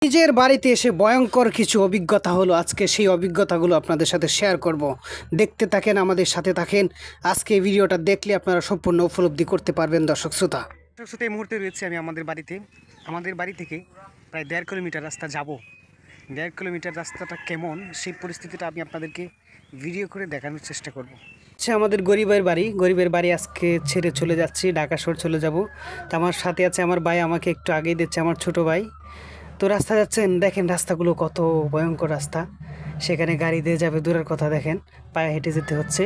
নিজের বাড়িতে এসে ভয়ঙ্কর কিছু অভিজ্ঞতা হলো। আজকে সেই অভিজ্ঞতাগুলো আপনাদের সাথে শেয়ার করব। দেখতে থাকেন, আমাদের সাথে থাকেন। আজকে এই ভিডিওটা দেখলে আপনারা সম্পূর্ণ উপলব্ধি করতে পারবেন। দর্শক শ্রোতা, এই মুহূর্তে রয়েছে আমি আমাদের বাড়িতে। আমাদের বাড়ি থেকে প্রায় 1.5 কিলোমিটার রাস্তা যাব। 1.5 কিলোমিটার রাস্তাটা কেমন সেই পরিস্থিতিটা আমি আপনাদেরকে ভিডিও করে দেখানোর চেষ্টা করব। আচ্ছা, আমাদের গরিবের বাড়ি আজকে ছেড়ে চলে যাচ্ছি, ঢাকা শহর চলে যাব। তো আমার সাথে আছে আমার ভাই, আমাকে একটু আগেই দিচ্ছে আমার ছোট ভাই। তো রাস্তা যাচ্ছেন, দেখেন রাস্তাগুলো কত ভয়ঙ্কর রাস্তা। সেখানে গাড়ি দিয়ে যাবে দূরের কথা, দেখেন পায়ে হেঁটে যেতে হচ্ছে।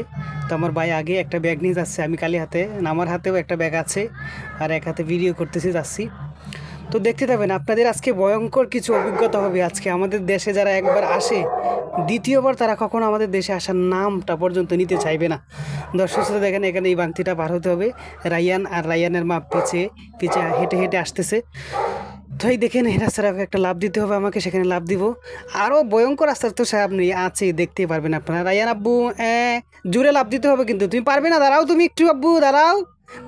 তো আমার ভাই আগে একটা ব্যাগ নিয়ে যাচ্ছে, আমি খালি হাতে, আমার হাতেও একটা ব্যাগ আছে, আর এক হাতে ভিডিও করতেছি যাচ্ছি। তো দেখতে থাকবেন, আপনাদের আজকে ভয়ঙ্কর কিছু অভিজ্ঞতা হবে। আজকে আমাদের দেশে যারা একবার আসে, দ্বিতীয়বার তারা কখনো আমাদের দেশে আসার নামটা পর্যন্ত নিতে চাইবে না। দর্শক শ্রোতা দেখেন, এখানে এই বাংতিটা পার হতে হবে। রায়ান আর রায়ানের মা পিছে হেঁটে হেঁটে আসতেছে। তো এই দেখেন, এই রাস্তাটা একটা লাভ দিতে হবে আমাকে, সেখানে লাভ দিব। আরও ভয়ঙ্কর রাস্তার তো সামনে আছে, দেখতেই পারবেন আপনারা। রায়ান আব্বু, জোরে লাভ দিতে হবে, কিন্তু তুমি পারবে না। দাঁড়াও তুমি একটু, আব্বু দাঁড়াও,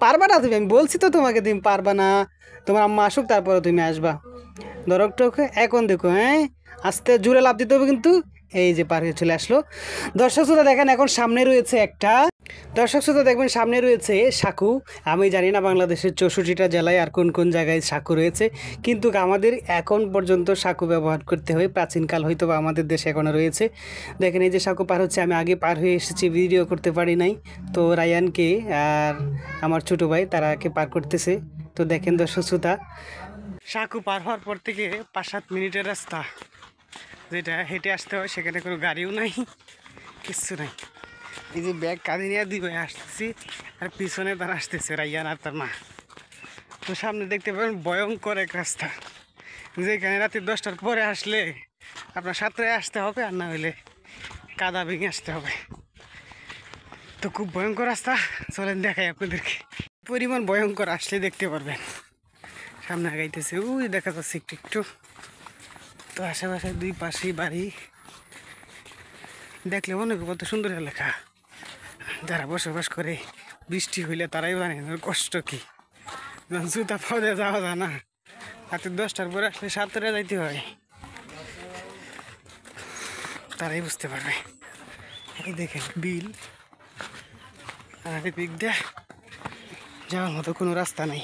পারবা না তুমি, আমি বলছি তো তোমাকে তুমি পারবা না। তোমার আম্মা আসুক তারপরে তুমি আসবা। ধরো টোকে এখন দেখো, আস্তে জোরে লাভ দিতে হবে কিন্তু। এই যে পার হয়ে চলে আসলো। দর্শক শ্রোতা দেখেন, এখন সামনে রয়েছে দেখবেন সামনে রয়েছে সাঁকু। আমি জানি না বাংলাদেশের 64টা জেলায় আর কোন কোন জায়গায় সাঁকু রয়েছে, কিন্তু আমাদের এখন পর্যন্ত সাঁকু ব্যবহার করতে হয়। প্রাচীনকাল হয়তো বা আমাদের দেশে এখনও রয়েছে। দেখেন এই যে সাঁকু পার হচ্ছে, আমি আগে পার হয়ে এসেছি, ভিডিও করতে পারি নাই। তো রায়ানকে আর আমার ছোটো ভাই তারাকে পার করতেছে। তো দেখেন দর্শক শ্রোতা, সাঁকু পার হওয়ার পর থেকে 5-7 মিনিটের রাস্তা, যেটা হেঁটে আসতে হয়, সেখানে কোনো গাড়িও নাই, কিচ্ছু নাই। এই যে ব্যাগ কাঁধে নিয়ে দুই ভাই আসতেছি, আর পিছনে তারা আসতেছে রাইয়ান আর তার মা। তো সামনে দেখতে পাবেন ভয়ঙ্কর এক রাস্তা, যেখানে রাতে 10টার পরে আসলে আপনার সাঁতরে আসতে হবে, আর না হলে কাদা ভেঙে আসতে হবে। তো খুব ভয়ঙ্কর রাস্তা, চলেন দেখাই আপনাদেরকে। পরিমাণ ভয়ঙ্কর, আসলে দেখতে পারবেন। সামনে আগাইতেছে, ওই দেখা যাচ্ছে একটু একটু। তো আশেপাশে দুই পাশেই বাড়ি, দেখলে মনে হবে কত সুন্দর এলাকা। যারা বসবাস করে, বৃষ্টি হইলে তারাই জানে কষ্ট কি। জুতা পাওয়া যাওয়া যায় না, রাতে 10টার পরে আসলে সাঁতরে যাইতে হয়, তারাই বুঝতে পারবে। এই দেখেন বিল, আর দিক দিয়ে যাওয়ার মতো কোনো রাস্তা নেই।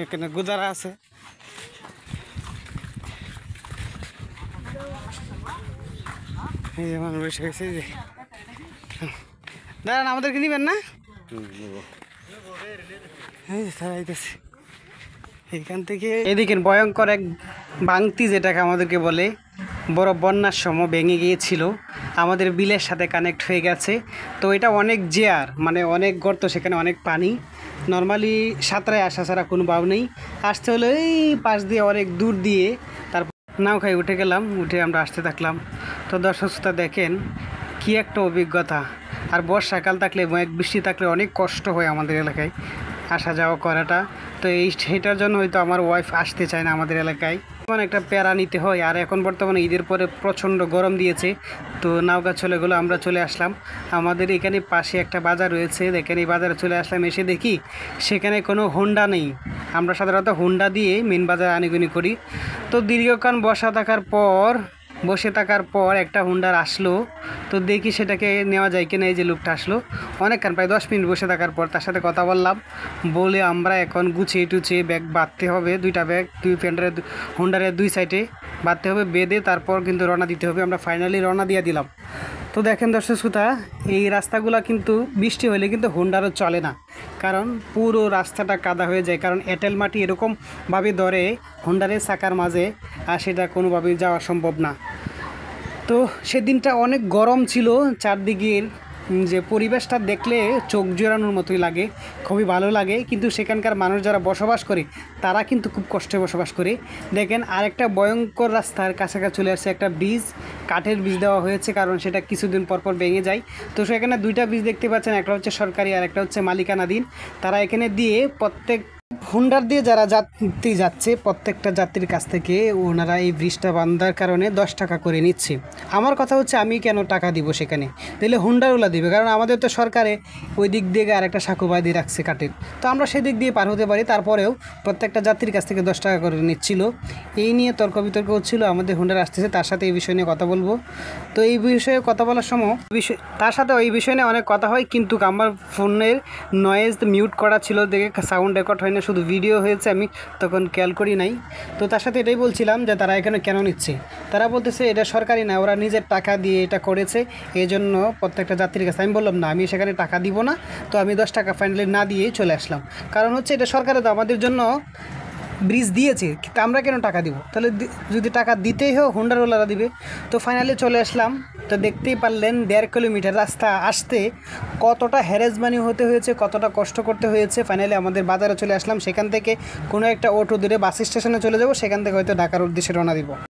এখানে গুদারা আছে। এই যে মানুষ বসে গেছে, যে দাঁড়ান, আমাদেরকে নিবেন না? এইখান থেকে এদিকে ভয়ঙ্কর এক বাংতি, যেটাকে আমাদেরকে বলে, বড় বন্যার সময় ভেঙে গিয়েছিল, আমাদের বিলের সাথে কানেক্ট হয়ে গেছে। তো এটা অনেক জেয়ার, মানে অনেক গর্ত, সেখানে অনেক পানি। নর্মালি সাঁতরায় আসা ছাড়া কোনো ভাব নেই। আসতে হলে এই পাশ দিয়ে অনেক দূর দিয়ে তারপর নৌকায় উঠে গেলাম, উঠে আমরা আসতে থাকলাম। তো দর্শক শ্রোতা দেখেন কি একটা অভিজ্ঞতা। আর বর্ষাকাল থাকলে, বৃষ্টি থাকলে অনেক কষ্ট হয় আমাদের এলাকায় আসা যাওয়া করাটা। তো সেটার জন্য হয়তো আমার ওয়াইফ আসতে চায় না আমাদের এলাকায়, মানে একটা প্যারা নিতে হয়। আর এখন বর্তমানে ঈদের পরে প্রচণ্ড গরম দিয়েছে, তো নৌকা চলে গেলো, আমরা চলে আসলাম। আমাদের এখানে পাশে একটা বাজার রয়েছে, দেখেন এই বাজারে চলে আসলাম। এসে দেখি সেখানে কোনো হোন্ডা নেই। আমরা সাধারণত হোন্ডা দিয়ে মেন বাজারে আনিগুনি করি। তো দীর্ঘক্ষণ বসে থাকার পর একটা হোন্ডার আসলো। তো দেখি সেটাকে নেওয়া যায় কিনা। এই যে লোকটা আসলো, অনেকক্ষণ প্রায় 10 মিনিট বসে থাকার পর তার সাথে কথা বলে আমরা এখন গুছিয়ে টুছিয়ে ব্যাগ বাঁধতে হবে। 2টা ব্যাগ হোন্ডারের 2 সাইডে বাঁধতে হবে, বেঁধে তারপর কিন্তু রওনা দিতে হবে। আমরা ফাইনালি রওনা দিয়ে দিলাম। তো দেখেন দর্শক শ্রোতা, এই রাস্তাগুলো কিন্তু বৃষ্টি হলে কিন্তু হোন্ডারও চলে না, কারণ পুরো রাস্তাটা কাদা হয়ে যায়। কারণ এঁটেল মাটি এরকমভাবে ধরে হোন্ডারের চাকার মাঝে, আর সেটা কোনোভাবেই যাওয়া সম্ভব না। তো সেদিনটা অনেক গরম ছিল, চারদিকের যে পরিবেশটা দেখলে চোখ জোড়ানোর মতোই লাগে, খুবই ভালো লাগে। কিন্তু সেখানকার মানুষ যারা বসবাস করে, তারা কিন্তু খুব কষ্টে বসবাস করে। দেখেন আরেকটা ভয়ঙ্কর রাস্তার কাছাকাছি চলে আসছে, একটা ব্রিজ, কাঠের ব্রিজ দেওয়া হয়েছে, কারণ সেটা কিছুদিন পর ভেঙে যায়। তো সেখানে 2টা ব্রিজ দেখতে পাচ্ছেন, একটা হচ্ছে সরকারি আর একটা হচ্ছে মালিকানাধীন। তারা এখানে দিয়ে প্রত্যেক হুন্ডার দিয়ে যারা যাত্রী যাচ্ছে প্রত্যেকটা যাত্রীর কাছ থেকে ওনারা এই ব্রিজটা বান্ধার কারণে 10 টাকা করে নিচ্ছে। আমার কথা হচ্ছে আমি কেন টাকা দিব সেখানে, তাহলে হুন্ডারওয়ালা দিবে, কারণ আমাদের তো সরকারে ওই দিক দিয়ে আরেকটা সাঁকোবাই দিয়ে রাখছে কাঠের, তো আমরা সেই দিক দিয়ে পার হতে পারি। তারপরেও প্রত্যেকটা যাত্রীর কাছ থেকে 10 টাকা করে নিচ্ছিল। এই নিয়ে তর্ক বিতর্ক হচ্ছিল, আমাদের হুন্ডার আসতেছে, তার সাথে এই বিষয় নিয়ে কথা বলবো। তো এই বিষয়ে কথা বলার সময় তার সাথে ওই বিষয় নিয়ে অনেক কথা হয়, কিন্তু আমার ফোনের নয়েজ মিউট করা ছিল দেখে সাউন্ড রেকর্ড হয় না, শুধু ভিডিও হয়েছে, আমি তখন খেয়াল করি নাই। তো তার সাথে এটাই বলছিলাম যে তারা এখানে কেন নিচ্ছে। তারা বলতেছে এটা সরকারি না, ওরা নিজের টাকা দিয়ে এটা করেছে, এই জন্য প্রত্যেকটা যাত্রীর কাছে। আমি বললাম না, আমি সেখানে টাকা দিব না, তো আমি 10 টাকা ফাইনালি না দিয়েই চলে আসলাম। কারণ হচ্ছে এটা সরকারে তো আমাদের জন্য ব্রিজ দিয়েছে, কিন্তু আমরা কেন টাকা দিব? তাহলে যদি টাকা দিতেই হোক হুন্ডারওয়ালারা দিবে। তো ফাইনালি চলে আসলাম। তো দেখতেই পারলেন 1.5 কিলোমিটার রাস্তা আসতে কতটা হ্যারাসমেন্ট হতে হয়েছে, কতটা কষ্ট করতে হয়েছে। ফাইনালি আমাদের বাজারে চলে আসলাম, সেখান থেকে কোনো একটা অটো ধরে বাস স্টেশনে চলে যাব, সেখান থেকে হয়তো ঢাকার উদ্দেশ্যে রওনা দিব।